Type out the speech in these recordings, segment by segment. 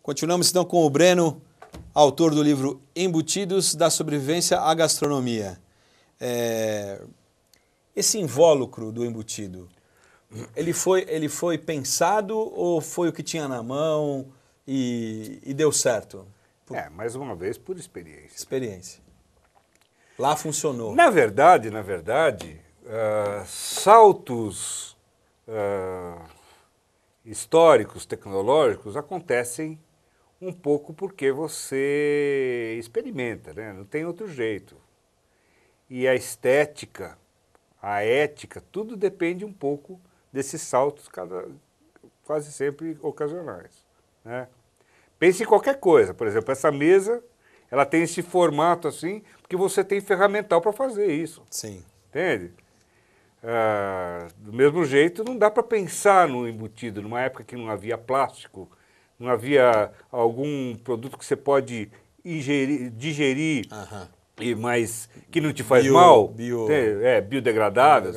Continuamos então com o Breno, autor do livro Embutidos, da Sobrevivência à Gastronomia. Esse invólucro do embutido, ele foi pensado ou foi o que tinha na mão e deu certo? Mais uma vez, por experiência. Experiência. Lá funcionou. Na verdade, saltos históricos, tecnológicos, acontecem um pouco porque você experimenta, né? Não tem outro jeito. E a estética, a ética, tudo depende um pouco desses saltos quase sempre ocasionais, né? Pense em qualquer coisa, por exemplo, essa mesa, ela tem esse formato assim, porque você tem ferramental para fazer isso. Sim. Entende? Do mesmo jeito, não dá para pensar no embutido, numa época que não havia plástico, não havia algum produto que você pode digerir, mas que não te faz mal, biodegradável.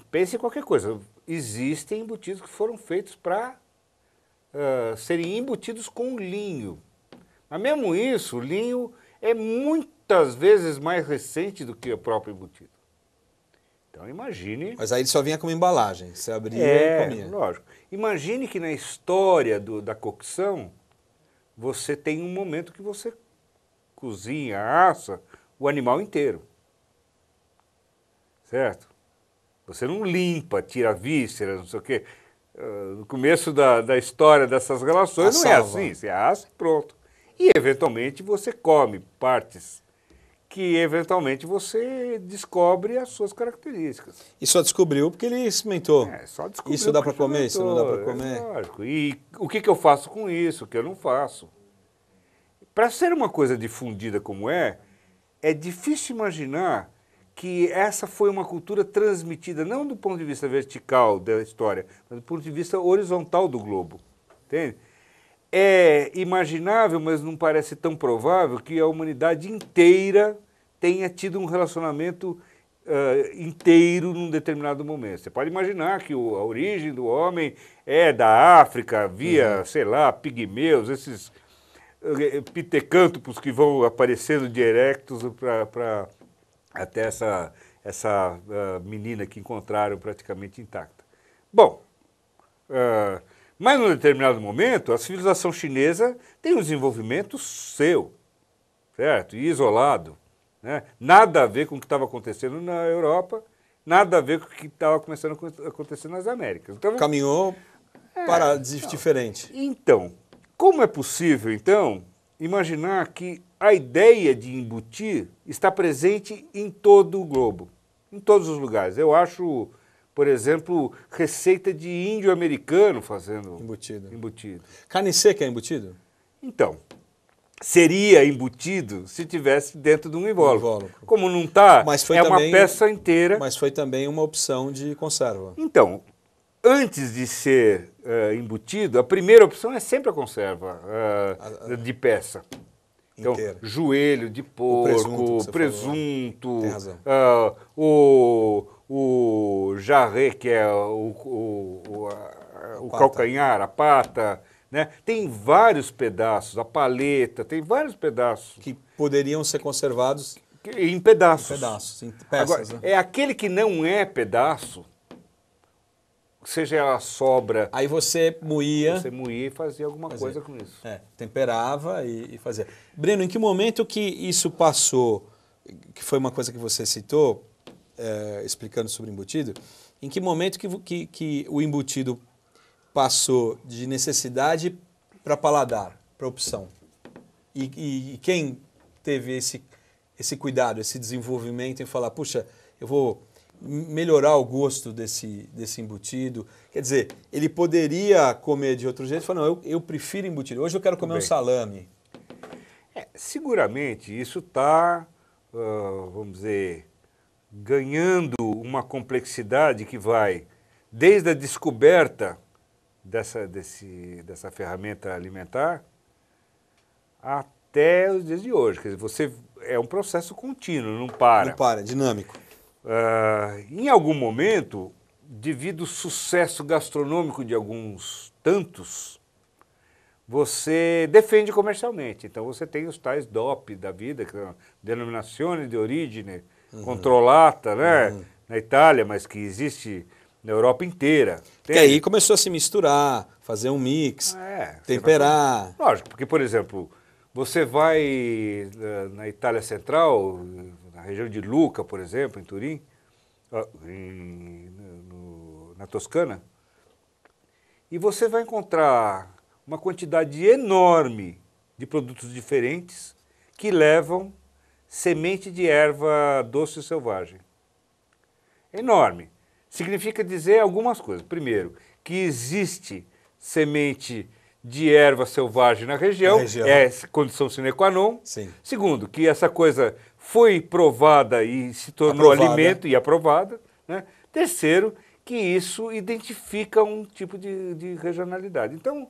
Pense em qualquer coisa. Existem embutidos que foram feitos para serem embutidos com linho. Mas mesmo isso, o linho é muitas vezes mais recente do que o próprio embutido. Então imagine... Mas aí ele só vinha como embalagem, você abria e comia. Lógico. Imagine que na história da cocção, você tem um momento que você cozinha, assa o animal inteiro. Certo? Você não limpa, tira vísceras, não sei o quê. No começo da história dessas relações não é assim, você assa e pronto. E eventualmente você come partes que eventualmente você descobre as suas características. E só descobriu porque ele experimentou. Só descobriu. Isso dá para comer, isso não dá para comer. Lógico. E o que eu faço com isso, o que eu não faço? Para ser uma coisa difundida como é difícil imaginar que essa foi uma cultura transmitida, não do ponto de vista vertical da história, mas do ponto de vista horizontal do globo. Entende? É imaginável, mas não parece tão provável, que a humanidade inteira tenha tido um relacionamento inteiro num determinado momento. Você pode imaginar que a origem do homem é da África, via, sei lá, pigmeus, esses pitecântropos que vão aparecendo de erectus para até essa menina que encontraram praticamente intacta. Bom, mas num determinado momento, a civilização chinesa tem um desenvolvimento seu, certo? E isolado, né? Nada a ver com o que estava acontecendo na Europa, nada a ver com o que estava começando a acontecer nas Américas. Então, caminhou para diferente. Então, como é possível, então, imaginar que a ideia de embutir está presente em todo o globo, em todos os lugares? Eu acho, por exemplo, receita de índio americano fazendo embutido. Carne seca é embutido? Então, seria embutido se tivesse dentro de um invólucro. Como não está, uma peça inteira. Mas foi também uma opção de conserva. Então, antes de ser embutido, a primeira opção é sempre a conserva de peça. Então, joelho de porco, presunto, o jarret, que é o calcanhar, a pata, né? Tem vários pedaços, a paleta, tem vários pedaços. Que poderiam ser conservados em pedaços. Em peças. Agora, é aquele que não é pedaço, seja ela sobra... Aí você moía... Você moía e fazia alguma coisa com isso. Temperava e fazia. Breno, em que momento que isso passou, que foi uma coisa que você citou, explicando sobre embutido, em que momento que o embutido passou de necessidade para paladar, para opção? E quem teve esse cuidado, esse desenvolvimento em falar, puxa, eu vou melhorar o gosto desse embutido? Quer dizer, ele poderia comer de outro jeito e falar, não, eu prefiro embutido, hoje eu quero comer um salame. Seguramente isso está, vamos dizer, ganhando uma complexidade que vai desde a descoberta dessa ferramenta alimentar até os dias de hoje. Quer dizer, é um processo contínuo, não para. Não para, é dinâmico. Em algum momento, devido ao sucesso gastronômico de alguns tantos, você defende comercialmente. Então você tem os tais DOP da vida, que é a Denominazione di Origine Controllata, né? Na Itália, mas que existe na Europa inteira. Que aí começou a se misturar, fazer um mix, temperar. Lógico, porque, por exemplo, você vai na Itália Central, na região de Lucca, por exemplo, em Turim, na Toscana, e você vai encontrar uma quantidade enorme de produtos diferentes que levam semente de erva doce selvagem. Enorme. Significa dizer algumas coisas. Primeiro, que existe semente de erva selvagem na região, é condição sine qua non. Sim. Segundo, que essa coisa foi provada e se tornou alimento e aprovada. Né? Terceiro, que isso identifica um tipo de regionalidade. Então,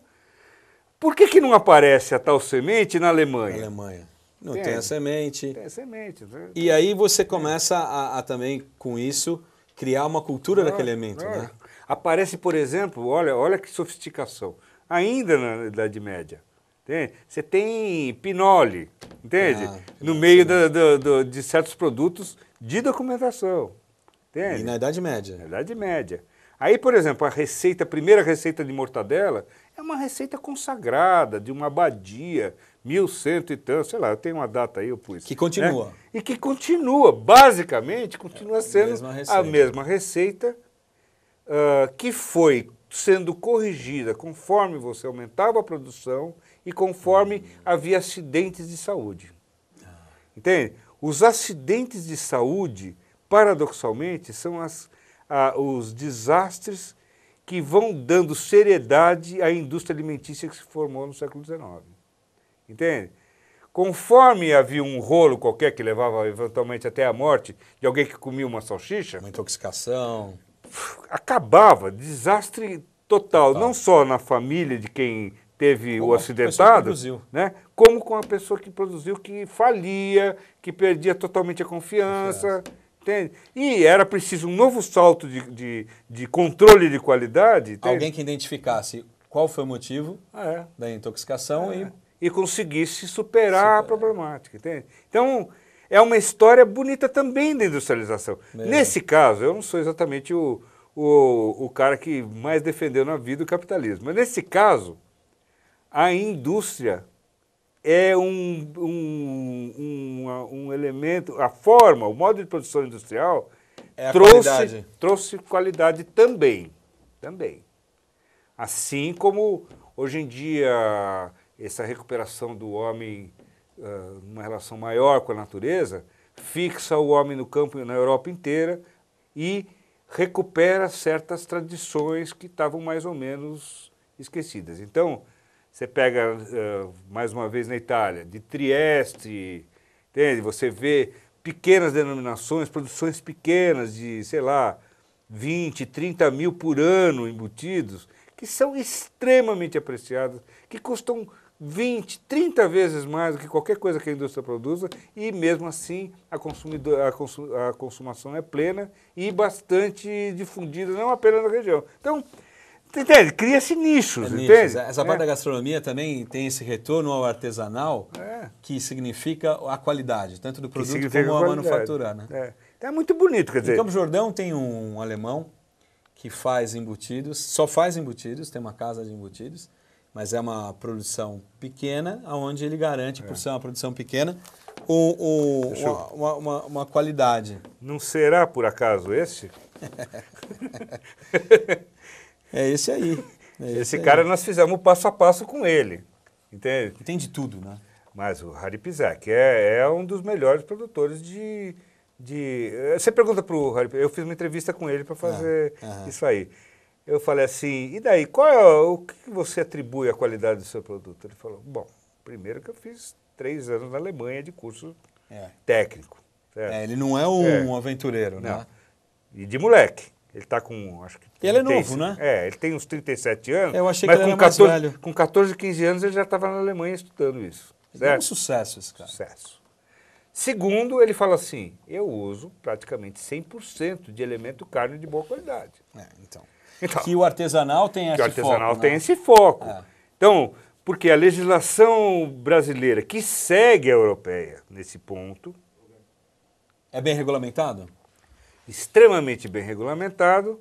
por que não aparece a tal semente na Alemanha? Na Alemanha. Não tem a semente. Tem a semente. Né? E aí você começa a também, com isso, criar uma cultura daquele elemento, né? Aparece, por exemplo, olha que sofisticação, ainda na Idade Média. Entende? Você tem pinole, entende? No meio de certos produtos de documentação. Entende? E na Idade Média. Na Idade Média. Aí, por exemplo, a primeira receita de mortadela é uma receita consagrada de uma abadia, 1100 e tanto, sei lá, eu tenho uma data aí, eu pus. Que continua. Né? E que continua, basicamente, continua sendo a mesma receita que foi sendo corrigida conforme você aumentava a produção e conforme havia acidentes de saúde. Entende? Os acidentes de saúde, paradoxalmente, são os desastres que vão dando seriedade à indústria alimentícia que se formou no século XIX. Entende? Conforme havia um rolo qualquer que levava eventualmente até a morte de alguém que comia uma salsicha... Uma intoxicação. Acabava, desastre total, não só na família de quem teve o acidentado, né, como com a pessoa que produziu, que falia, que perdia totalmente a confiança. Entende? E era preciso um novo salto de controle de qualidade. Entende? Alguém que identificasse qual foi o motivo da intoxicação e conseguisse superar a problemática. Entende? Então, é uma história bonita também da industrialização. Nesse caso, eu não sou exatamente o cara que mais defendeu na vida o capitalismo, mas nesse caso, a indústria é um elemento, a forma, o modo de produção industrial trouxe qualidade também. Assim como hoje em dia essa recuperação do homem numa relação maior com a natureza fixa o homem no campo na Europa inteira e recupera certas tradições que estavam mais ou menos esquecidas. Então, você pega, mais uma vez na Itália, de Trieste, entende? Você vê pequenas denominações, produções pequenas de, sei lá, 20, 30 mil por ano embutidos, que são extremamente apreciadas, que custam 20, 30 vezes mais do que qualquer coisa que a indústria produza e mesmo assim a consumação é plena e bastante difundida, não apenas na região. Então, entende? Cria-se nichos, entende? Essa parte da gastronomia também tem esse retorno ao artesanal que significa a qualidade, tanto do produto como a manufatura. Né? Então é muito bonito, quer dizer... Em Campos do Jordão tem um alemão que faz embutidos, só faz embutidos, tem uma casa de embutidos, mas é uma produção pequena, onde ele garante, por ser uma produção pequena, uma qualidade. Não será, por acaso, esse? É esse aí. Esse cara nós fizemos passo a passo com ele, entende? Tem de tudo, né? Mas o Harry Pizak é um dos melhores produtores de... Você pergunta para o Harry, eu fiz uma entrevista com ele para fazer isso aí. Eu falei assim, e daí, o que você atribui à qualidade do seu produto? Ele falou, bom, primeiro que eu fiz 3 anos na Alemanha de curso técnico. Ele não é um aventureiro, né? Não. E de moleque. Ele está com, acho que... Ele é novo, né? Ele tem uns 37 anos. Eu achei que ele era mais velho. Com 14, 15 anos ele já estava na Alemanha estudando isso. É um sucesso esse cara. Sucesso. Segundo, ele fala assim, eu uso praticamente 100% de elemento carne de boa qualidade. Então, que o artesanal tem esse foco. Tem esse foco. Então, Porque a legislação brasileira, que segue a europeia nesse ponto, É bem regulamentado? extremamente bem regulamentado,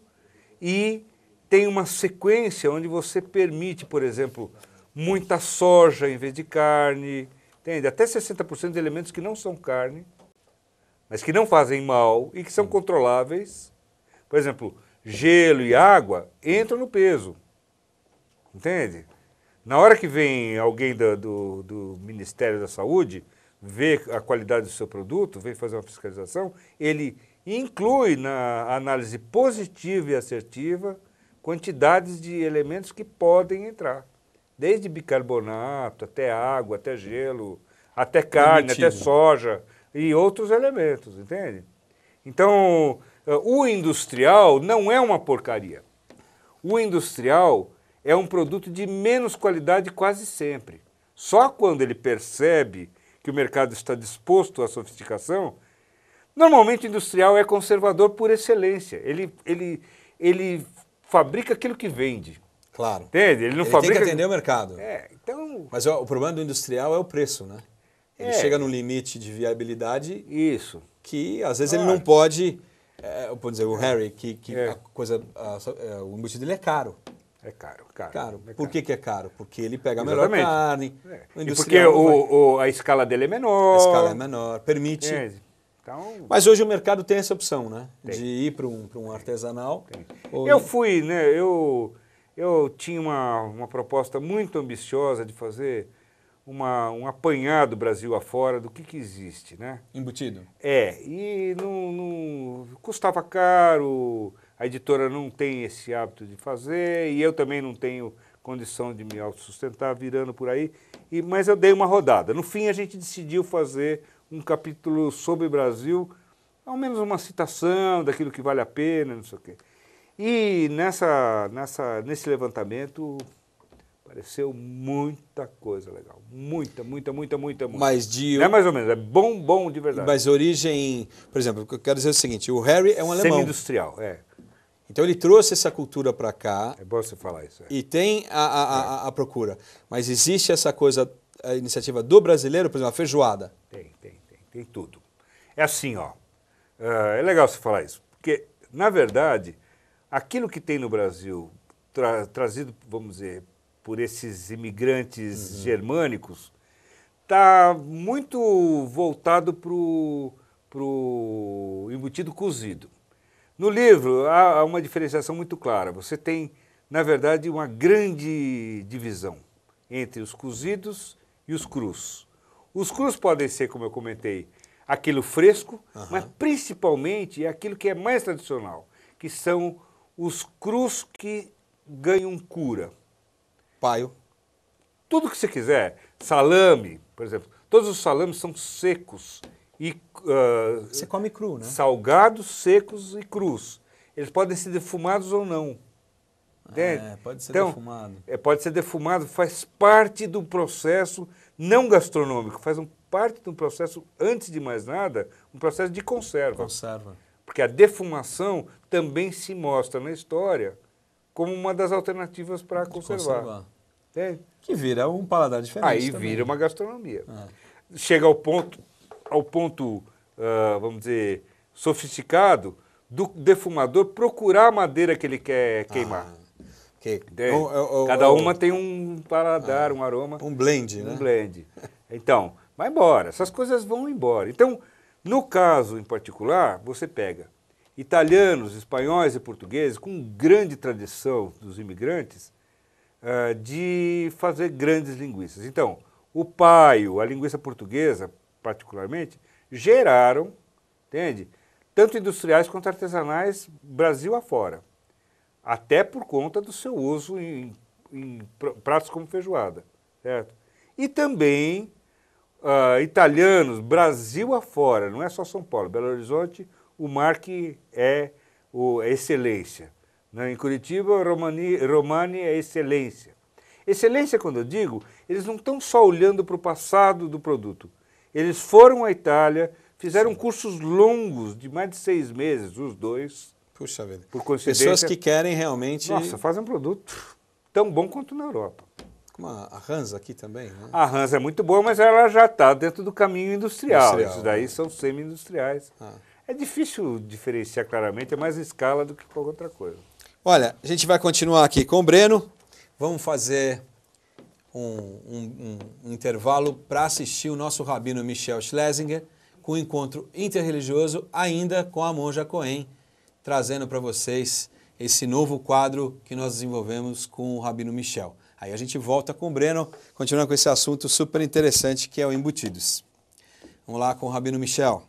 e tem uma sequência onde você permite, por exemplo, muita soja em vez de carne, entende? Até 60% de elementos que não são carne, mas que não fazem mal e que são controláveis. Por exemplo, gelo e água entram no peso, entende? Na hora que vem alguém do Ministério da Saúde ver a qualidade do seu produto, vem fazer uma fiscalização, ele inclui na análise positiva e assertiva quantidades de elementos que podem entrar. Desde bicarbonato, até água, até gelo, até carne, Permitido. até soja e outros elementos, entende? Então, o industrial não é uma porcaria. O industrial é um produto de menos qualidade quase sempre. Só quando ele percebe que o mercado está disposto à sofisticação, normalmente o industrial é conservador por excelência. Ele fabrica aquilo que vende. Claro. Entende? Ele não Ele fabrica... tem que atender o mercado. Então... Mas ó, o problema do industrial é o preço, né? Ele chega num limite de viabilidade Isso. que às vezes ele não pode... Por dizer, o Harry, que o embutido dele é caro. É caro, caro. Caro. É Por caro. que é caro? Porque ele pega a melhor Exatamente. carne. E O porque industrial não vai. a escala dele é menor. A escala é menor, permite. Entende? Então, Mas hoje o mercado tem essa opção, né? Tem. De ir para um artesanal. ou eu ir- fui, né? Eu tinha uma proposta muito ambiciosa de fazer um apanhado Brasil afora do que existe, né? Embutido. E não custava caro, a editora não tem esse hábito de fazer, e eu também não tenho condição de me autossustentar virando por aí, mas eu dei uma rodada. No fim, a gente decidiu fazer um capítulo sobre o Brasil, ao menos uma citação daquilo que vale a pena, não sei o quê. E nesse levantamento apareceu muita coisa legal. Muita. Mas de... Não é mais ou menos, é bom de verdade. Mas origem... Por exemplo, eu quero dizer o seguinte, o Harry é um alemão. Semi-industrial, Então ele trouxe essa cultura para cá. É bom você falar isso. E tem a procura. Mas existe essa coisa, a iniciativa do brasileiro, por exemplo, a feijoada. Tem tudo. É assim, ó. É legal você falar isso, porque, na verdade, aquilo que tem no Brasil, trazido, vamos dizer, por esses imigrantes germânicos, está muito voltado para o embutido cozido. No livro há uma diferenciação muito clara. Você tem, na verdade, uma grande divisão entre os cozidos e os crus. Os crus podem ser, como eu comentei, aquilo fresco, mas principalmente é aquilo que é mais tradicional, que são os crus que ganham cura. Paio. Tudo que você quiser, salame, por exemplo, todos os salames são secos e Você come cru, né? salgados, secos e crus. Eles podem ser defumados ou não. Entende? Pode ser Então, defumado. Pode ser defumado, faz parte do processo não gastronômico, parte do processo, antes de mais nada, um processo de conserva. Conserva. Porque a defumação também se mostra na história como uma das alternativas para conservar. Entende? Que vira um paladar diferente. Aí também. vira uma gastronomia. Chega ao ponto, vamos dizer, sofisticado, do defumador procurar a madeira que ele quer queimar. Cada uma tem um paladar, um aroma. Um blend, né? Um blend. Então, vai embora. Essas coisas vão embora. Então, no caso em particular, você pega italianos, espanhóis e portugueses com grande tradição dos imigrantes de fazer grandes linguiças. Então, o paio, a linguiça portuguesa, particularmente, geraram, entende? Tanto industriais quanto artesanais, Brasil afora. Até por conta do seu uso em pratos como feijoada, certo? E também italianos, Brasil afora, não é só São Paulo, Belo Horizonte, o marque é excelência. Em Curitiba, Romani é excelência. Excelência, quando eu digo, eles não estão só olhando para o passado do produto. Eles foram à Itália, fizeram cursos longos de mais de 6 meses, os dois. Puxa vida. Por coincidência. Pessoas que querem realmente... Nossa, fazem um produto tão bom quanto na Europa. Como a Hansa aqui também, né? A Hansa é muito boa, mas ela já está dentro do caminho industrial. Esses daí são semi-industriais. É difícil diferenciar claramente, é mais escala do que qualquer outra coisa. Olha, a gente vai continuar aqui com o Breno. Vamos fazer um intervalo para assistir o nosso rabino Michel Schlesinger com um encontro interreligioso, ainda com a Monja Cohen, trazendo para vocês esse novo quadro que nós desenvolvemos com o rabino Michel. Aí a gente volta com o Breno, continuando com esse assunto super interessante que é o embutidos. Vamos lá com o rabino Michel.